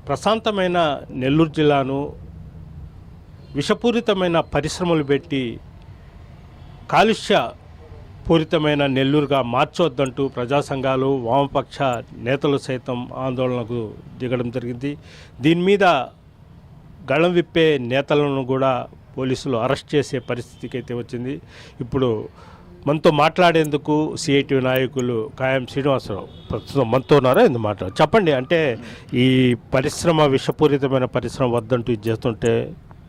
ప్రశాంతమైన నెల్లూరు జిల్లాను విషపూరితమైన పరిశ్రమలు పెట్టి కాలుష్య పూరితమైన నెల్లూరుగా మార్చొద్దంటూ ప్రజా సంఘాలు వామపక్ష నేతలు సైతం ఆందోళనకు దిగడం జరిగింది. దీని మీద గళం విప్పే నేతలను కూడా పోలీసులు అరెస్ట్ చేసే పరిస్థితికి అయితే వచ్చింది. ఇప్పుడు మనతో మాట్లాడేందుకు సిఐటియు నాయకులు కాయం శ్రీనివాసరావు ప్రస్తుతం మనతో ఉన్నారా? ఎందుకు మాట్లాడు చెప్పండి. అంటే ఈ పరిశ్రమ విషపూరితమైన పరిశ్రమ వద్దంటూ ఇది చేస్తుంటే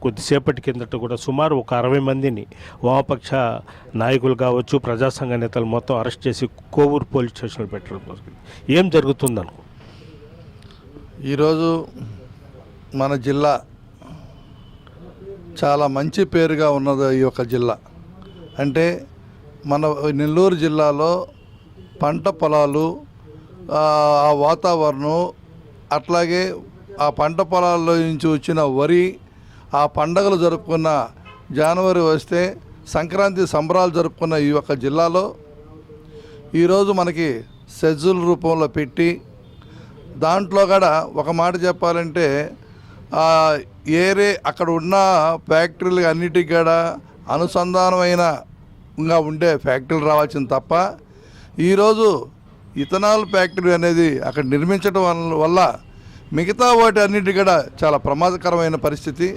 కొద్దిసేపటి కిందట కూడా సుమారు ఒక 60 మందిని వామపక్ష నాయకులు కావచ్చు, ప్రజా సంఘ నేతలు మొత్తం అరెస్ట్ చేసి కోవూరు పోలీస్ స్టేషన్లో పెట్టడం జరిగింది. ఏం జరుగుతుందనుకో? ఈరోజు మన జిల్లా చాలా మంచి పేరుగా ఉన్నది. ఈ యొక్క జిల్లా అంటే మన నెల్లూరు జిల్లాలో పంట పొలాలు, ఆ వాతావరణం, అట్లాగే ఆ పంట పొలాల్లో నుంచి వచ్చిన వరి, ఆ పండగలు జరుపుకున్న జనవరి వస్తే సంక్రాంతి సంబరాలు జరుపుకున్న ఈ యొక్క జిల్లాలో ఈరోజు మనకి షెడ్యూల్ రూపంలో పెట్టి దాంట్లో కూడా ఒక మాట చెప్పాలంటే అక్కడ ఉన్న ఫ్యాక్టరీలు అన్నిటికీ కూడా అనుసంధానమైన ఉండే ఫ్యాక్టరీలు రావాల్సింది తప్ప ఈరోజు ఇథనాల్ ఫ్యాక్టరీ అనేది అక్కడ నిర్మించడం వల్ల మిగతా వాటి అన్నిటి కూడా చాలా ప్రమాదకరమైన పరిస్థితి.